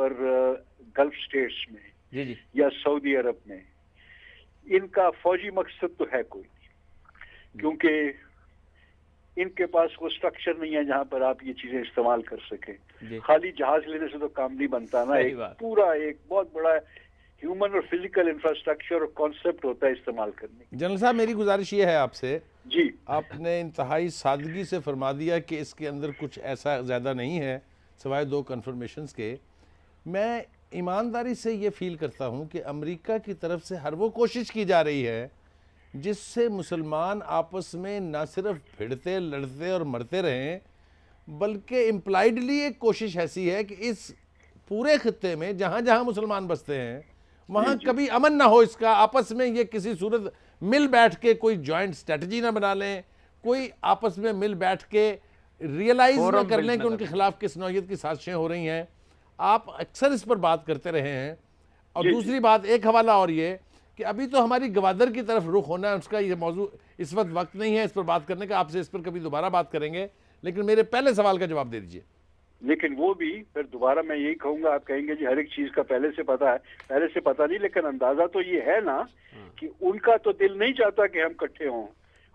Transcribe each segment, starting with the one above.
پر golf status میں جی جی یا سعودی عرب میں، ان کا فوجی مقصد تو ہے کوئی نہیں، کیونکہ ان کے پاس وہ اسٹرکچر نہیں ہے جہاں پر آپ یہ چیزیں استعمال کر سکیں. خالی جہاز لینے سے تو کام نہیں بنتا نا، ایک پورا ایک بہت بڑا ہیومن اور فزیکل انفراسٹرکچر اور کانسیپٹ ہوتا ہے استعمال کرنے کی. جنرل صاحب میری گزارش یہ ہے آپ سے، جی آپ نے انتہائی سادگی سے فرما دیا کہ اس کے اندر کچھ ایسا زیادہ نہیں ہے سوائے 2 کنفرمیشنز کے. میں ایمانداری سے یہ فیل کرتا ہوں کہ امریکہ کی طرف سے ہر وہ کوشش کی جا رہی ہے جس سے مسلمان آپس میں نہ صرف بھڑتے لڑتے اور مرتے رہیں، بلکہ امپلائڈلی ایک کوشش ایسی ہے کہ اس پورے خطے میں جہاں جہاں مسلمان بستے ہیں وہاں کبھی امن نہ ہو. اس کا آپس میں یہ کسی صورت مل بیٹھ کے کوئی جوائنٹ اسٹریٹجی نہ بنا لیں، کوئی آپس میں مل بیٹھ کے ریئلائز نہ کر لیں کہ ان کے خلاف کس نوعیت کی سازشیں ہو رہی ہیں. آپ اکثر اس پر بات کرتے رہے ہیں. اور دوسری بات، ایک حوالہ اور یہ کہ ابھی تو ہماری گوادر کی طرف رخ ہونا ہے، اس کا یہ موضوع اس وقت نہیں ہے اس پر بات کرنے کا. آپ سے اس پر کبھی دوبارہ بات کریں گے، لیکن میرے پہلے سوال کا جواب دے دیجئے. لیکن وہ بھی پھر دوبارہ میں یہی کہوں گا، آپ کہیں گے جی ہر ایک چیز کا پہلے سے پتہ ہے. پہلے سے پتہ نہیں، لیکن اندازہ تو یہ ہے نا کہ ان کا تو دل نہیں چاہتا کہ ہم اکٹھے ہوں.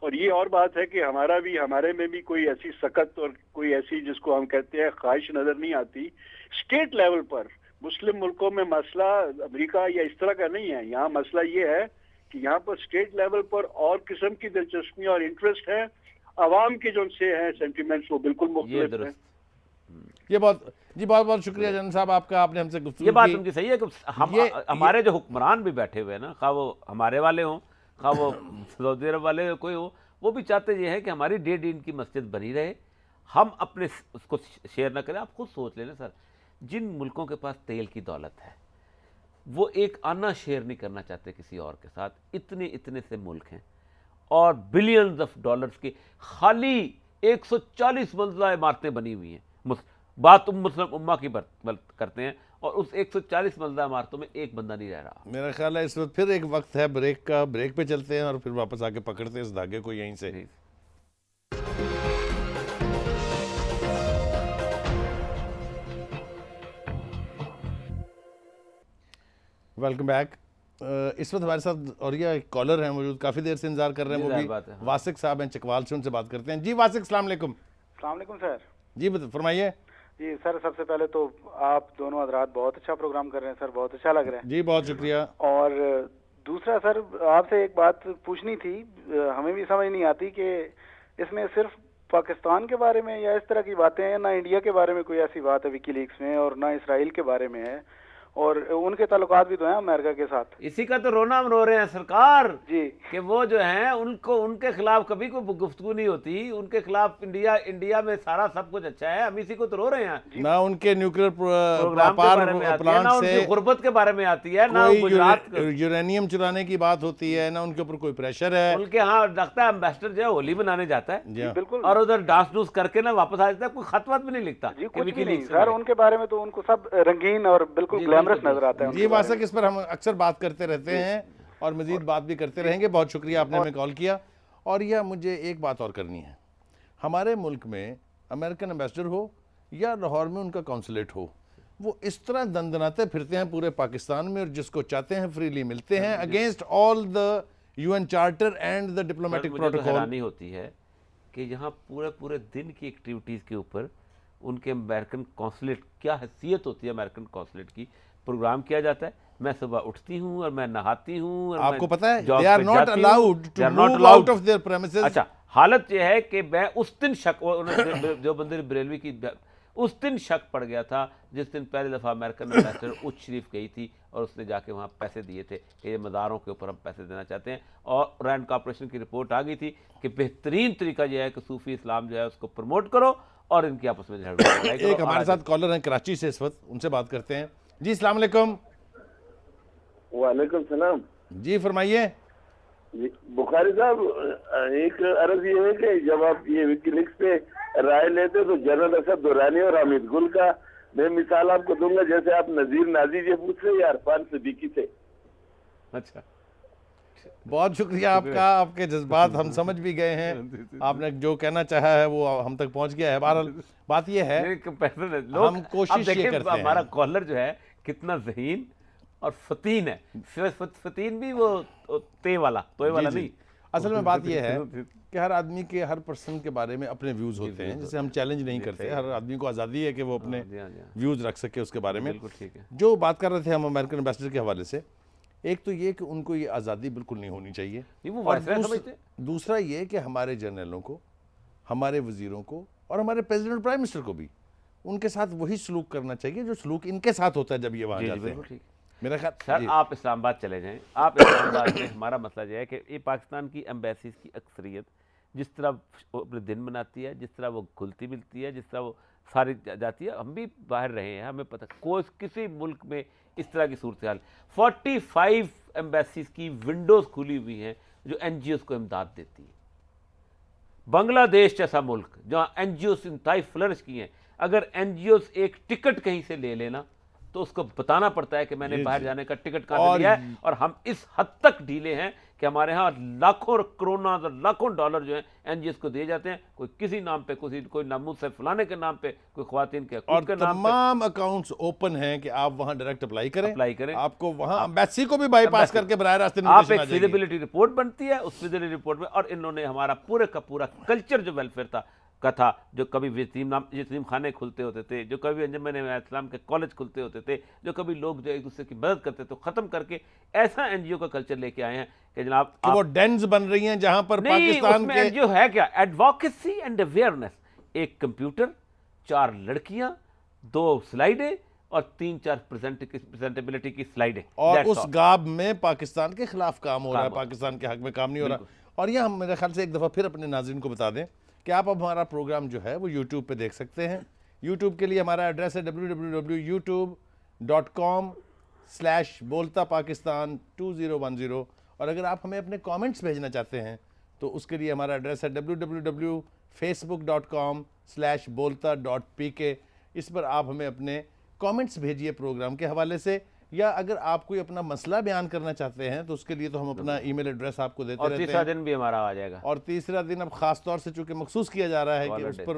اور یہ اور بات ہے کہ ہمارے میں بھی کوئی ایسی سخت اور کوئی ایسی جس کو ہم کہتے ہیں خواہش نظر نہیں آتی. اسٹیٹ لیول پر مسلم ملکوں میں مسئلہ امریکہ یا اس طرح کا نہیں ہے. یہاں مسئلہ یہ ہے کہ یہاں پر اسٹیٹ لیول پر اور قسم کی دلچسپی اور انٹرسٹ ہے. عوام کے جو ان سے ہیں سینٹیمنٹس وہ بالکل مختلف ہیں. یہ بہت شکریہ جنرل صاحب آپ کا، آپ نے ہم سے گفتگو کی. یہ بات ان کی صحیح ہے کہ ہمارے جو حکمران بھی بیٹھے ہوئے ہیں نا، خواہ وہ ہمارے والے ہوں خواہ وہ سعودی عرب والے کوئی ہو، وہ بھی چاہتے یہ ہے کہ ہماری دین کی مسجد بنی رہے، ہم اپنے اس کو شیئر نہ کریں. آپ خود سوچ لینا سر، جن ملکوں کے پاس تیل کی دولت ہے وہ ایک آنا شیئر نہیں کرنا چاہتے کسی اور کے ساتھ. اتنے سے ملک ہیں اور بلینز آف ڈالرز کی خالی 140 منزلہ عمارتیں بنی ہوئی ہیں. بات مسلم امہ کی کرتے ہیں اور اس 140 منزلہ عمارتوں میں ایک بندہ نہیں رہ رہا. میرا خیال ہے اس وقت پھر ایک وقت ہے بریک کا، بریک پہ چلتے ہیں اور پھر واپس آ کے پکڑتے ہیں اس دھاگے کو یہیں سے. Welcome back. اس وقت ہمارے ساتھ اور یہ کالر ہیں موجود، کافی دیر سے انتظار کر رہے ہیں. وہ بھی واسق صاحب ہیں چکوال سے، ان سے بات کرتے ہیں. جی واسق السلام علیکم. السلام علیکم سر. جی فرمائیے. جی سر، سب سے پہلے تو آپ دونوں حضرات بہت اچھا پروگرام کر رہے ہیں سر، بہت اچھا لگ رہا ہے. جی بہت شکریہ. اور دوسرا سر، آپ سے ایک بات پوچھنی تھی. ہمیں بھی سمجھ نہیں آتی کہ اس میں صرف پاکستان کے بارے میں یا اس طرح کی باتیں ہیں، نہ انڈیا کے بارے میں کوئی ایسی بات ہے وکی لیکس میں، اور نہ اسرائیل کے بارے میں ہے، اور ان کے تعلقات بھی تو ہیں امریکہ کے ساتھ. اسی کا تو رونا ہم رو رہے ہیں سرکار جی کہ وہ جو ہیں ان کے خلاف کبھی کوئی گفتگو نہیں ہوتی. ان کے خلاف انڈیا میں سارا سب کچھ اچھا ہے، ہم اسی کو تو رو رہے ہیں. نہ ان کے نیوکلیئر پروگرام کے بارے میں آتی ہے، نہ ان کی غربت کے بارے میں آتی ہے، نہ گجرات یورینیم چرانے کی بات ہوتی ہے، نہ ان کے اوپر کوئی پریشر ہے. ان کے ہاں لگتا ہے امبیسڈر جو ہے ہولی منانے جاتا ہے بالکل، اور ادھر ڈانس ڈوس کر کے نا واپس آ جاتا ہے. کوئی خط وط بھی نہیں لکھتا. کچھ بھی نہیں سر ان کے بارے میں، تو ان کو سب رنگین اور بالکل گلیمرس نظر آتا ہے. جی واسق، اس پر ہم اکثر بات کرتے رہتے ہیں اور مزید بات بھی کرتے رہیں گے. بہت شکریہ آپ نے ہمیں کال کیا. اور یہ مجھے ایک بات اور کرنی ہے. ہمارے ملک میں امریکن ایمبیسڈر ہو یا لاہور میں ان کا کونسلیٹ ہو، وہ اس طرح دندناتے پھرتے ہیں پورے پاکستان میں، اور جس کو چاہتے ہیں فریلی ملتے ہیں against all the UN charter and the diplomatic protocol. حیرانی ہوتی ہے کہ یہاں پورے دن کی ایکٹیویٹیز کے اوپر ان کے امریکن کونسلیٹ، کیا حیثیت ہوتی ہے امریکن کونسلیٹ کی، پروگرام کیا جاتا ہے. میں صبح اٹھتی ہوں اور میں نہاتی ہوں. آپ کو پتہ ہے they are not allowed to move out of their premises. اچھا، حالت یہ ہے کہ میں اس دن شک جو بندر بریلوی کی اس دن شک پڑ گیا تھا جس دن پہلی دفعہ امریکن ایمبیسڈر اچ شریف گئی تھی اور اس نے جا کے وہاں پیسے دیے تھے کہ یہ مزاروں کے اوپر ہم پیسے دینا چاہتے ہیں. اور رینڈ کارپوریشن کی رپورٹ آ گئی تھی کہ بہترین طریقہ یہ ہے کہ صوفی اسلام جو ہے اس کو پروموٹ کرو اور ان کی آپس میں جھگڑا کرو. ایک ہمارے ساتھ کالر ہیں کراچی سے اس وقت، ان سے بات کرتے ہیں. جی السلام علیکم. وعلیکم السلام. جی فرمائیے. بخاری صاحب، ایک عرض یہ ہے کہ جب آپ یہ وکی لیکس پہ رائے لیتے تو جنرل اسد درانی اور حمید گل کا میں مثال آپ کو دوں گا، جیسے آپ نذیر نازی سے پوچھ رہے یا عرفان صدیقی سے. اچھا بہت شکریہ آپ کا, آپ کے جذبات ہم سمجھ بھی گئے ہیں, آپ نے جو کہنا چاہا ہے وہ ہم تک پہنچ گیا ہے. بہرحال بات یہ ہے ہم کوشش یہ کرتے ہیں, ہمارا کالر جو ہے کتنا ذہین اور فتین ہے, فتین بھی وہ توئے والا نہیں. اصل میں بات یہ ہے کہ ہر آدمی کے, ہر پرسن کے بارے میں اپنے ویوز ہوتے ہیں جسے ہم چیلنج نہیں کرتے. ہر آدمی کو آزادی ہے کہ وہ اپنے ویوز رکھ سکے اس کے بارے میں. جو بات کر رہے تھے ہم امریکن ایمبیسڈر کے حوالے سے, ایک تو یہ کہ ان کو یہ آزادی بالکل نہیں ہونی چاہیے, اور دوسرا یہ کہ ہمارے جرنیلوں کو, ہمارے وزیروں کو اور ہمارے پریزیڈنٹ اور پرائم منسٹر کو بھی ان کے ساتھ وہی سلوک کرنا چاہیے جو سلوک ان کے ساتھ ہوتا ہے جب یہ وہاں جاتے ہیں. میرا خیال سر آپ اسلام آباد چلے جائیں, آپ اسلام آباد میں ہمارا مسئلہ یہ ہے کہ یہ پاکستان کی ایمبیسیز کی اکثریت جس طرح وہ اپنے دن مناتی ہے, جس طرح وہ گھلتی ملتی ہے, جس طرح وہ ساری جاتی ہے, ہم بھی باہر رہے ہیں, ہمیں پتہ کوئی کسی ملک میں اس طرح کی صورتحال. 45 ایمبیسیز کی ونڈوز کھلی ہوئی ہیں جو این جی اوز کو امداد دیتی ہیں. بنگلہ دیش جیسا ملک جہاں این جی اوز انتہائی فلرش کی ہیں, اگر این جی اوز ایک ٹکٹ کہیں سے لے لینا تو اس کو بتانا پڑتا ہے کہ میں نے باہر جانے کا ٹکٹ کہاں سے لیا ہے. اور ہم اس حد تک ڈھیلے ہیں کہ ہمارے ہاں لاکھوں کروڑوں اور لاکھوں ڈالر جو ہیں این جی ایس کو دیے جاتے ہیں, کوئی کسی نام پہ, کوئی ناموس سے فلانے کے نام پہ, کوئی خواتین کے حقوق کے نام پہ. تمام اکاؤنٹس اوپن ہیں کہ آپ وہاں ڈائریکٹ اپلائی کریں. آپ کو وہاں ایمبیسی کو بھی بائی پاس کر کے براہ راست آپ ایک فیزیبلٹی رپورٹ بنتی ہے, اس فیزیبلٹی رپورٹ میں, اور انہوں نے ہمارا پورے کا پورا کلچر جو ویلفیئر تھا, جو کبھی یتیم خانے کھلتے ہوتے تھے, جو کبھی انجمن اسلام کے کالج کھلتے ہوتے تھے, جو کبھی لوگ جو ایک دوسرے کی مدد کرتے تھے, ختم کر کے ایسا این جی او کا کلچر لے کے آئے ہیں کہ جناب وہ ڈینز بن رہی ہیں جہاں پر پاکستان کے. این جی او ہے کیا, ایڈوکیسی اینڈ اویئرنیس, ایک کمپیوٹر, 4 لڑکیاں, 2 سلائیڈیں اور 3-4 پریزنٹیبلٹی کی سلائیڈیں, اور اس گاب میں پاکستان کے خلاف کام ہو رہا ہے, پاکستان کے حق میں کام نہیں ہو رہا. اور یہ ہم میرے خیال سے ایک دفعہ پھر اپنے ناظرین کو بتا دیں کہ آپ اب ہمارا پروگرام جو ہے وہ یوٹیوب پہ دیکھ سکتے ہیں. یوٹیوب کے لیے ہمارا ایڈریس ہے www.youtube.com/boltapakistan2010, اور اگر آپ ہمیں اپنے کامنٹس بھیجنا چاہتے ہیں تو اس کے لیے ہمارا ایڈریس ہے www.facebook.com/bolta.pk. اس پر آپ ہمیں اپنے کامنٹس بھیجیے پروگرام کے حوالے سے, یا اگر آپ کوئی اپنا مسئلہ بیان کرنا چاہتے ہیں تو اس کے لیے تو ہم اپنا ای میل ایڈریس آپ کو دیتے رہتے ہیں. اور تیسرا دن بھی ہمارا آ جائے گا, اور تیسرا دن اب خاص طور سے چونکہ مخصوص کیا جا رہا ہے کہ اس پر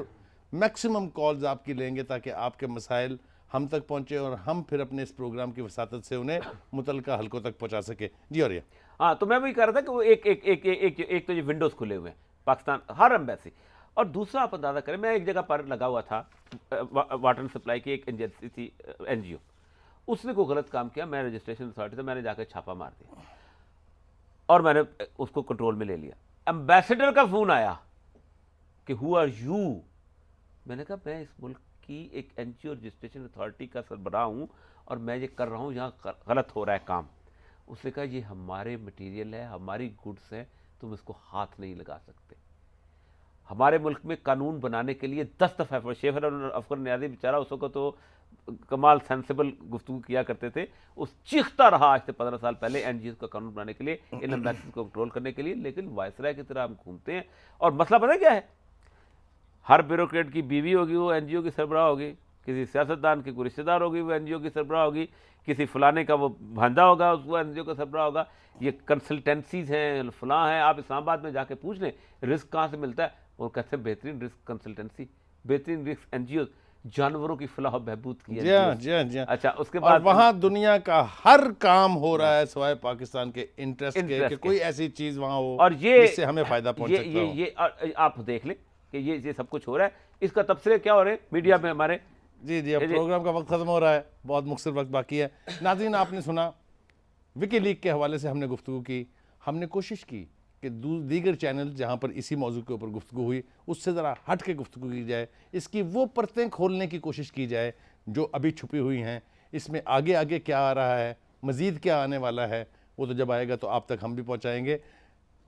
میکسیمم کالز آپ کی لیں گے تاکہ آپ کے مسائل ہم تک پہنچے اور ہم پھر اپنے اس پروگرام کی وساطت سے انہیں متعلقہ حلقوں تک پہنچا سکے. جی اور ہاں, تو میں وہی کہہ رہا تھا کہ وہ ایک تو یہ ونڈوز کھلے ہوئے ہیں پاکستان ہر ایمبیسی, اور دوسرا آپ اندازہ کریں, میں ایک جگہ پر لگا ہوا تھا, واٹر سپلائی کی ایک ایجنسی تھی, این جی او, اس نے کوئی غلط کام کیا, میں رجسٹریشن اتھارٹی سے میں نے جا کے چھاپا مار دیا اور میں نے اس کو کنٹرول میں لے لیا. ایمبیسڈر کا فون آیا کہ ہو آر یو, میں نے کہا میں اس ملک کی ایک این جی او رجسٹریشن اتھارٹی کا سربراہ ہوں اور میں یہ کر رہا ہوں, یہاں غلط ہو رہا ہے کام. اس نے کہا یہ ہمارے مٹیریل ہے, ہماری گڈس ہیں, تم اس کو ہاتھ نہیں لگا سکتے. ہمارے ملک میں قانون بنانے کے لیے 10 دفعہ شیخ افغان نیازی بیچارہ اس وقت تو کمال سینسیبل گفتگو کیا کرتے تھے, اس چیختا رہا آج سے 15 سال پہلے این جی اوز کا قانون بنانے کے لیے, ان ایمبیسیز کو کنٹرول کرنے کے لیے, لیکن وائسرائے کی طرح ہم گھومتے ہیں. اور مسئلہ پتہ کیا ہے, ہر بیوروکریٹ کی بیوی ہوگی وہ این جی او کی سربراہ ہوگی, کسی سیاستدان کی کوئی رشتہ دار ہوگی وہ این جی او کی سربراہ ہوگی, کسی فلانے کا وہ بھانجا ہوگا وہ این جی او کا سربراہ ہوگا. یہ کنسلٹنسیز ہیں, فلاں ہیں, آپ اسلام آباد میں جا کے پوچھ لیں رزق کہاں سے ملتا ہے, وہ کہتے ہیں بہترین رزق کنسلٹنسی, بہترین رزق این جی او, جانوروں کی فلاح و بہبود کی. جی. اچھا, اس کے بعد وہاں دنیا کا ہر کام ہو رہا ہے سوائے پاکستان کے انٹرسٹ کے, کہ کوئی ایسی چیز وہاں ہو اور یہ جس سے ہمیں فائدہ پہنچ سکتا ہو. یہ آپ دیکھ لیں کہ یہ سب کچھ ہو رہا ہے. اس کا تبصرے کیا ہو رہے ہیں میڈیا میں ہمارے. جی اب پروگرام کا وقت ختم ہو رہا ہے, بہت مختصر وقت باقی ہے. ناظرین, آپ نے سنا وکی لیک کے حوالے سے ہم نے گفتگو کی. ہم نے کوشش کی کہ دیگر چینل جہاں پر اسی موضوع کے اوپر گفتگو ہوئی اس سے ذرا ہٹ کے گفتگو کی جائے, اس کی وہ پرتیں کھولنے کی کوشش کی جائے جو ابھی چھپی ہوئی ہیں. اس میں آگے کیا آ رہا ہے, مزید کیا آنے والا ہے, وہ تو جب آئے گا تو آپ تک ہم بھی پہنچائیں گے.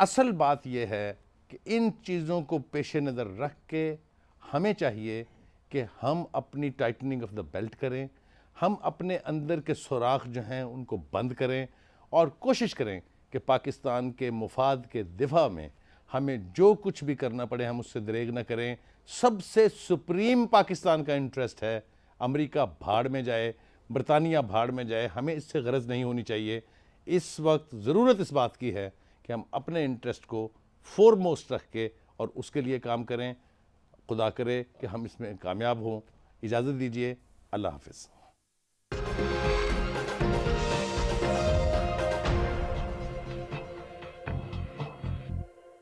اصل بات یہ ہے کہ ان چیزوں کو پیش نظر رکھ کے ہمیں چاہیے کہ ہم اپنی ٹائٹننگ آف دا بیلٹ کریں, ہم اپنے اندر کے سوراخ جو ہیں ان کو بند کریں اور کوشش کریں کہ پاکستان کے مفاد کے دفاع میں ہمیں جو کچھ بھی کرنا پڑے ہم اس سے دریغ نہ کریں. سب سے سپریم پاکستان کا انٹرسٹ ہے, امریکہ بھاڑ میں جائے, برطانیہ بھاڑ میں جائے, ہمیں اس سے غرض نہیں ہونی چاہیے. اس وقت ضرورت اس بات کی ہے کہ ہم اپنے انٹرسٹ کو فور موسٹ رکھ کے اور اس کے لیے کام کریں. خدا کرے کہ ہم اس میں کامیاب ہوں. اجازت دیجیے. اللہ حافظ.